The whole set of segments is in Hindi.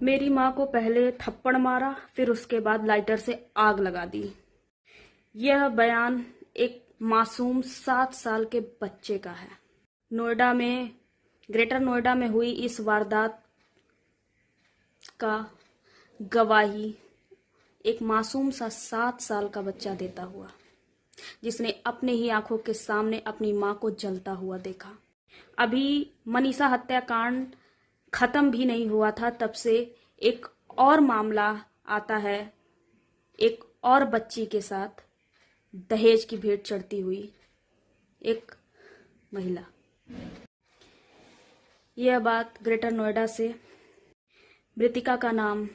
मेरी माँ को पहले थप्पड़ मारा, फिर उसके बाद लाइटर से आग लगा दी। यह बयान एक मासूम 7 साल के बच्चे का है। नोएडा में, ग्रेटर नोएडा में हुई इस वारदात का गवाही एक मासूम सा 7 साल का बच्चा देता हुआ, जिसने अपने ही आंखों के सामने अपनी माँ को जलता हुआ देखा। अभी मनीषा हत्याकांड खत्म भी नहीं हुआ था, तब से एक और मामला आता है, एक और बच्ची के साथ दहेज की भेंट चढ़ती हुई एक महिला। यह बात ग्रेटर नोएडा से। मृतिका का नाम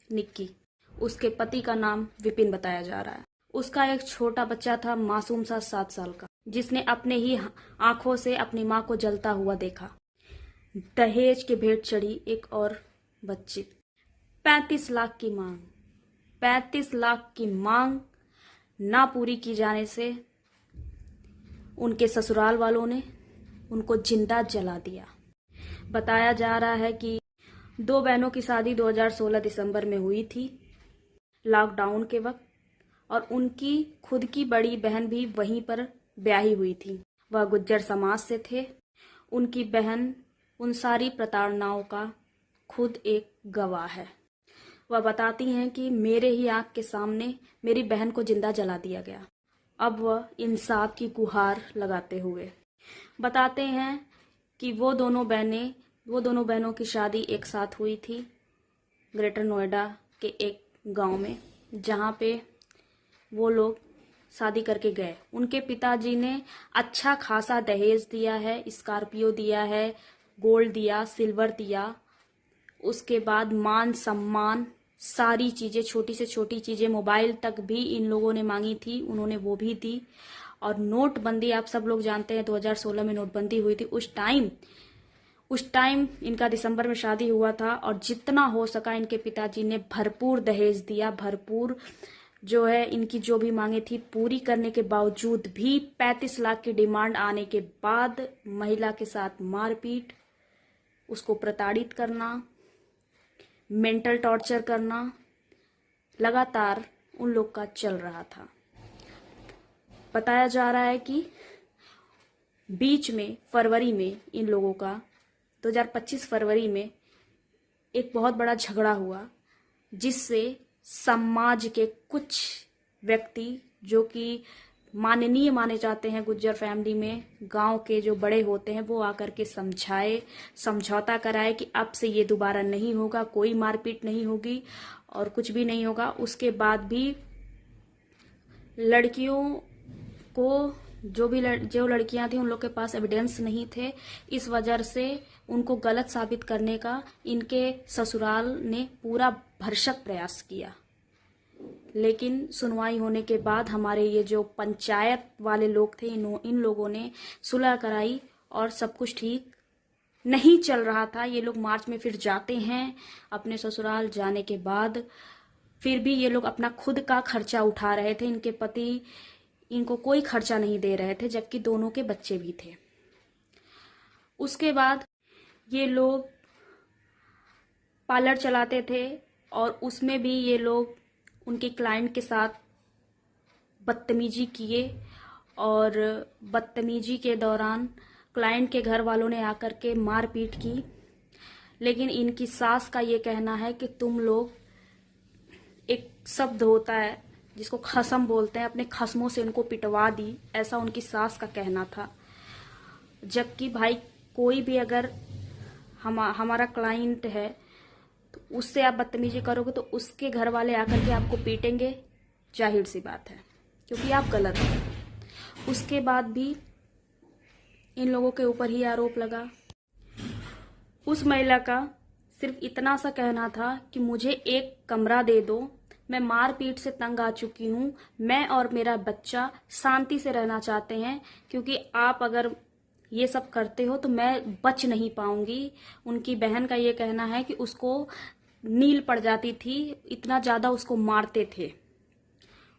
निक्की, उसके पति का नाम विपिन बताया जा रहा है। उसका एक छोटा बच्चा था, मासूम सा 7 साल का, जिसने अपने ही आंखों से अपनी माँ को जलता हुआ देखा। दहेज की भेंट चढ़ी एक और बच्ची। 35 लाख की मांग, 35 लाख की मांग ना पूरी की जाने से उनके ससुराल वालों ने उनको जिंदा जला दिया। बताया जा रहा है कि 2 बहनों की शादी 2016 दिसंबर में हुई थी, लॉकडाउन के वक्त, और उनकी खुद की बड़ी बहन भी वहीं पर ब्याही हुई थी। वह गुज्जर समाज से थे। उनकी बहन उन सारी प्रताड़नाओं का खुद एक गवाह है। वह बताती हैं कि मेरे ही आंख के सामने मेरी बहन को जिंदा जला दिया गया। अब वह इंसाफ की गुहार लगाते हुए बताते हैं कि वो दोनों बहनों की शादी एक साथ हुई थी ग्रेटर नोएडा के एक गांव में, जहां पे वो लोग शादी करके गए। उनके पिताजी ने अच्छा खासा दहेज दिया है, स्कॉर्पियो दिया है, गोल्ड दिया, सिल्वर दिया, उसके बाद मान सम्मान, सारी चीजें, छोटी से छोटी चीजें, मोबाइल तक भी इन लोगों ने मांगी थी, उन्होंने वो भी दी। और नोटबंदी, आप सब लोग जानते हैं 2016 में नोटबंदी हुई थी। उस टाइम इनका दिसंबर में शादी हुआ था, और जितना हो सका इनके पिताजी ने भरपूर दहेज दिया, भरपूर जो है इनकी जो भी मांगे थी पूरी करने के बावजूद भी 35 लाख की डिमांड आने के बाद महिला के साथ मारपीट, उसको प्रताड़ित करना, मेंटल टॉर्चर करना लगातार उन लोग का चल रहा था। बताया जा रहा है कि बीच में फरवरी में इन लोगों का 2025 फरवरी में एक बहुत बड़ा झगड़ा हुआ, जिससे समाज के कुछ व्यक्ति जो कि माननीय माने जाते हैं गुज्जर फैमिली में, गांव के जो बड़े होते हैं, वो आकर के समझौता कराए कि अब से ये दोबारा नहीं होगा, कोई मारपीट नहीं होगी और कुछ भी नहीं होगा। उसके बाद भी लड़कियों को, जो लड़कियां थी, उन लोग के पास एविडेंस नहीं थे, इस वजह से उनको गलत साबित करने का इनके ससुराल ने पूरा भरसक प्रयास किया। लेकिन सुनवाई होने के बाद हमारे ये जो पंचायत वाले लोग थे, इन लोगों ने सुलह कराई और सब कुछ ठीक नहीं चल रहा था। ये लोग मार्च में फिर जाते हैं अपने ससुराल। जाने के बाद फिर भी ये लोग अपना खुद का खर्चा उठा रहे थे। इनके पति इनको कोई खर्चा नहीं दे रहे थे, जबकि दोनों के बच्चे भी थे। उसके बाद ये लोग पार्लर चलाते थे, और उसमें भी ये लोग उनके क्लाइंट के साथ बदतमीजी किए, और बदतमीजी के दौरान क्लाइंट के घर वालों ने आकर के मारपीट की। लेकिन इनकी सास का ये कहना है कि तुम लोग, एक शब्द होता है जिसको खसम बोलते हैं, अपने खसमों से उनको पिटवा दी, ऐसा उनकी सास का कहना था। जबकि भाई कोई भी अगर हमारा क्लाइंट है तो उससे आप बदतमीजी करोगे तो उसके घर वाले आकर के आपको पीटेंगे, जाहिर सी बात है, क्योंकि आप गलत हैं। उसके बाद भी इन लोगों के ऊपर ही आरोप लगा। उस महिला का सिर्फ इतना सा कहना था कि मुझे एक कमरा दे दो, मैं मारपीट से तंग आ चुकी हूँ, मैं और मेरा बच्चा शांति से रहना चाहते हैं, क्योंकि आप अगर ये सब करते हो तो मैं बच नहीं पाऊंगी। उनकी बहन का ये कहना है कि उसको नील पड़ जाती थी, इतना ज्यादा उसको मारते थे,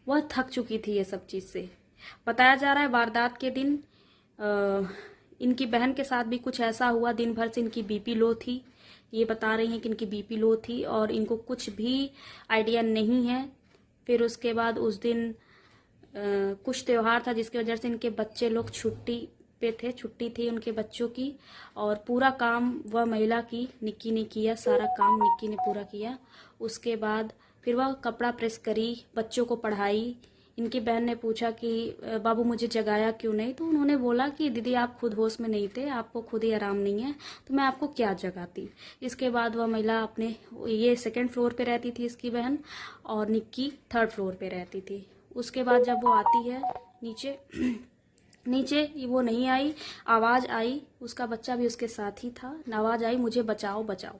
वह थक चुकी थी ये सब चीज से। बताया जा रहा है वारदात के दिन इनकी बहन के साथ भी कुछ ऐसा हुआ। दिन भर से इनकी बीपी लो थी, ये बता रही हैं कि इनकी बीपी लो थी और इनको कुछ भी आइडिया नहीं है। फिर उसके बाद उस दिन कुछ त्योहार था जिसकी वजह से इनके बच्चे लोग छुट्टी पे थे, छुट्टी थी उनके बच्चों की, और पूरा काम वह महिला की निक्की ने किया, सारा काम निक्की ने पूरा किया। उसके बाद फिर वह कपड़ा प्रेस करी, बच्चों को पढ़ाई। इनकी बहन ने पूछा कि बाबू मुझे जगाया क्यों नहीं, तो उन्होंने बोला कि दीदी आप खुद होश में नहीं थे, आपको खुद ही आराम नहीं है, तो मैं आपको क्या जगाती। इसके बाद वह महिला अपने, ये 2nd फ्लोर पे रहती थी इसकी बहन, और निक्की 3rd फ्लोर पे रहती थी। उसके बाद जब वो आती है नीचे नीचे वो नहीं आई, आवाज़ आई, उसका बच्चा भी उसके साथ ही था, आवाज़ आई मुझे बचाओ बचाओ।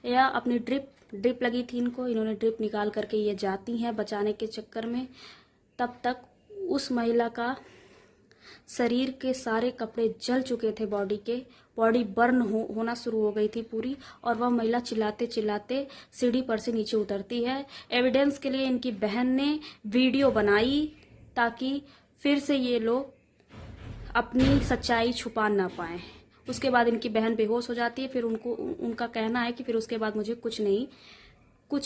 या अपनी ड्रिप लगी थी इनको, इन्होंने ड्रिप निकाल करके ये जाती हैं बचाने के चक्कर में। तब तक उस महिला का शरीर के सारे कपड़े जल चुके थे, बॉडी बर्न होना शुरू हो गई थी पूरी, और वह महिला चिल्लाते चिल्लाते सीढ़ी पर से नीचे उतरती है। एविडेंस के लिए इनकी बहन ने वीडियो बनाई ताकि फिर से ये लोग अपनी सच्चाई छुपा ना पाए। उसके बाद इनकी बहन बेहोश हो जाती है। फिर उनका कहना है कि फिर उसके बाद मुझे कुछ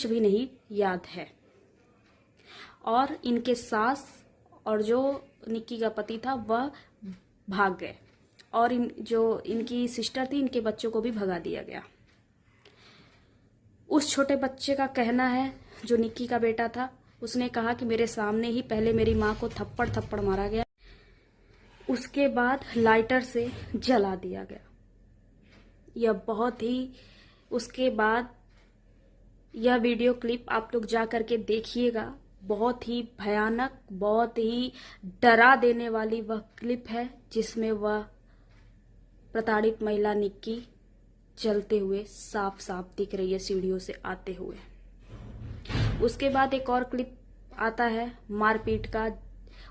भी नहीं याद है। और इनके सास और जो निक्की का पति था वह भाग गए, और जो इनकी सिस्टर थी, इनके बच्चों को भी भगा दिया गया। उस छोटे बच्चे का कहना है, जो निक्की का बेटा था, उसने कहा कि मेरे सामने ही पहले मेरी माँ को थप्पड़ मारा गया, उसके बाद लाइटर से जला दिया गया। यह बहुत ही, उसके बाद यह वीडियो क्लिप आप लोग जा करके देखिएगा, बहुत ही भयानक, बहुत ही डरा देने वाली वह क्लिप है, जिसमें वह प्रताड़ित महिला निक्की चलते हुए साफ साफ दिख रही है सीढ़ियों से आते हुए। उसके बाद एक और क्लिप आता है मारपीट का।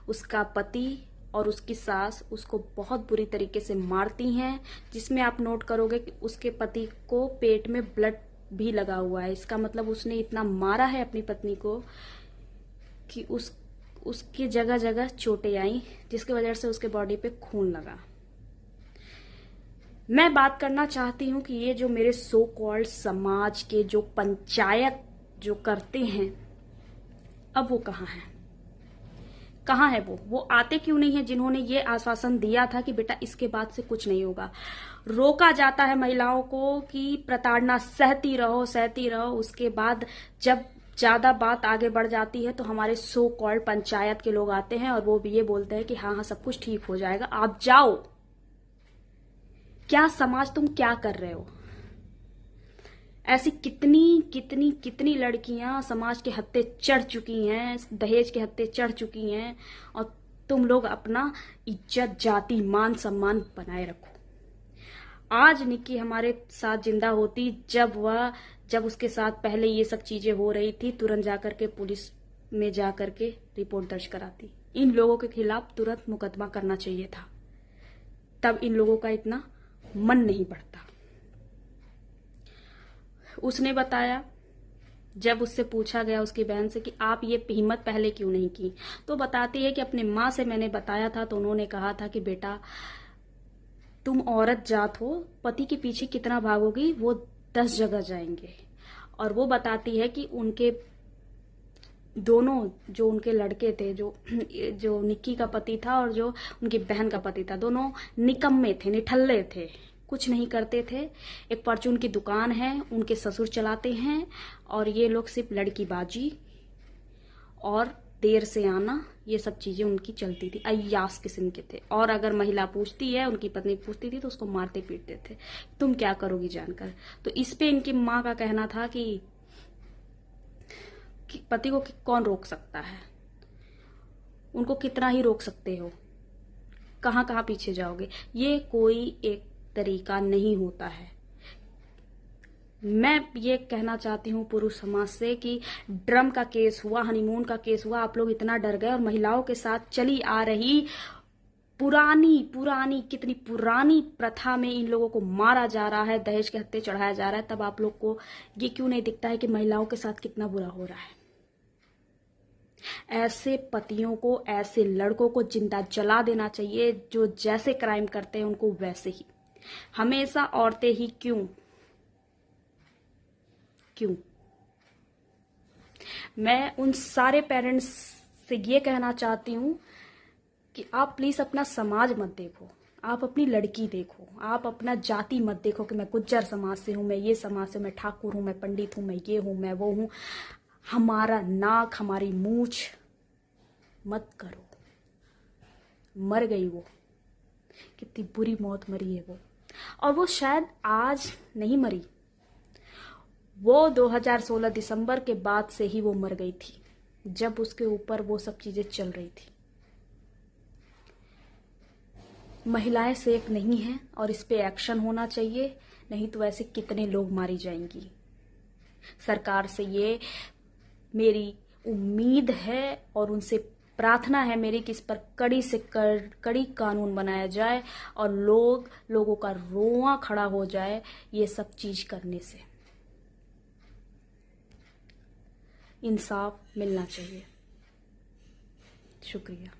उसका पति और उसकी सास उसको बहुत बुरी तरीके से मारती हैं, जिसमें आप नोट करोगे कि उसके पति को पेट में ब्लड भी लगा हुआ है। इसका मतलब उसने इतना मारा है अपनी पत्नी को कि उसकी जगह जगह चोटें आई, जिसकी वजह से उसके बॉडी पे खून लगा। मैं बात करना चाहती हूँ कि ये जो मेरे सो कॉल्ड समाज के जो पंचायत जो करते हैं, अब वो कहाँ है? कहाँ है वो आते क्यों नहीं है जिन्होंने ये आश्वासन दिया था कि बेटा इसके बाद से कुछ नहीं होगा। रोका जाता है महिलाओं को कि प्रताड़ना सहती रहो। उसके बाद जब ज्यादा बात आगे बढ़ जाती है तो हमारे सो कॉल्ड पंचायत के लोग आते हैं और वो भी ये बोलते हैं कि हाँ सब कुछ ठीक हो जाएगा, आप जाओ। क्या समाज तुम क्या कर रहे हो? ऐसी कितनी लड़कियां समाज के हत्थे चढ़ चुकी हैं, दहेज के हत्थे चढ़ चुकी हैं, और तुम लोग अपना इज्जत, जाति, मान सम्मान बनाए रखो। आज निक्की हमारे साथ जिंदा होती, जब उसके साथ पहले ये सब चीजें हो रही थी, तुरंत जाकर के पुलिस में जाकर के रिपोर्ट दर्ज कराती। इन लोगों के खिलाफ तुरंत मुकदमा करना चाहिए था, तब इन लोगों का इतना मन नहीं बढ़ता। उसने बताया, जब उससे पूछा गया उसकी बहन से कि आप ये हिम्मत पहले क्यों नहीं की, तो बताती है कि अपने माँ से मैंने बताया था तो उन्होंने कहा था कि बेटा तुम औरत जात हो, पति के पीछे कितना भागोगी, वो 10 जगह जाएंगे। और वो बताती है कि उनके दोनों जो उनके लड़के थे, जो निक्की का पति था और जो उनकी बहन का पति था, दोनों निकम्मे थे, निठल्ले थे, कुछ नहीं करते थे। एक परचून की दुकान है, उनके ससुर चलाते हैं, और ये लोग सिर्फ लड़कीबाजी और देर से आना, ये सब चीजें उनकी चलती थी। अय्यास किस्म के थे। और अगर महिला पूछती है, उनकी पत्नी पूछती थी, तो उसको मारते पीटते थे, तुम क्या करोगी जानकर। तो इस पे इनकी माँ का कहना था कि पति को कौन रोक सकता है, उनको कितना ही रोक सकते हो, कहाँ कहाँ पीछे जाओगे। ये कोई एक तरीका नहीं होता है। मैं ये कहना चाहती हूँ पुरुष समाज से कि ड्रम का केस हुआ, हनीमून का केस हुआ, आप लोग इतना डर गए, और महिलाओं के साथ चली आ रही पुरानी कितनी पुरानी प्रथा में इन लोगों को मारा जा रहा है, दहेज के हत्थे चढ़ाया जा रहा है, तब आप लोग को ये क्यों नहीं दिखता है कि महिलाओं के साथ कितना बुरा हो रहा है। ऐसे पतियों को, ऐसे लड़कों को जिंदा जला देना चाहिए, जो जैसे क्राइम करते हैं उनको वैसे ही। हमेशा औरतें ही क्यों, क्यों? मैं उन सारे पेरेंट्स से ये कहना चाहती हूँ कि आप प्लीज अपना समाज मत देखो, आप अपनी लड़की देखो, आप अपना जाति मत देखो कि मैं गुज्जर समाज से हूं, मैं ये समाज से, मैं ठाकुर हूं, मैं पंडित हूं, मैं ये हूं, मैं वो हूं। हमारा नाक, हमारी मूछ मत करो। मर गई वो, कितनी बुरी मौत मरी है वो, और वो शायद आज नहीं मरी, वो 2016 दिसंबर के बाद से ही वो मर गई थी, जब उसके ऊपर वो सब चीजें चल रही थी। महिलाएं सेफ नहीं हैं और इस पे एक्शन होना चाहिए, नहीं तो ऐसे कितने लोग मारी जाएंगी। सरकार से ये मेरी उम्मीद है और उनसे प्रार्थना है मेरी कि इस पर कड़ी से कड़ी कानून बनाया जाए और लोगों का रोआ खड़ा हो जाए ये सब चीज करने से। इंसाफ मिलना चाहिए। शुक्रिया।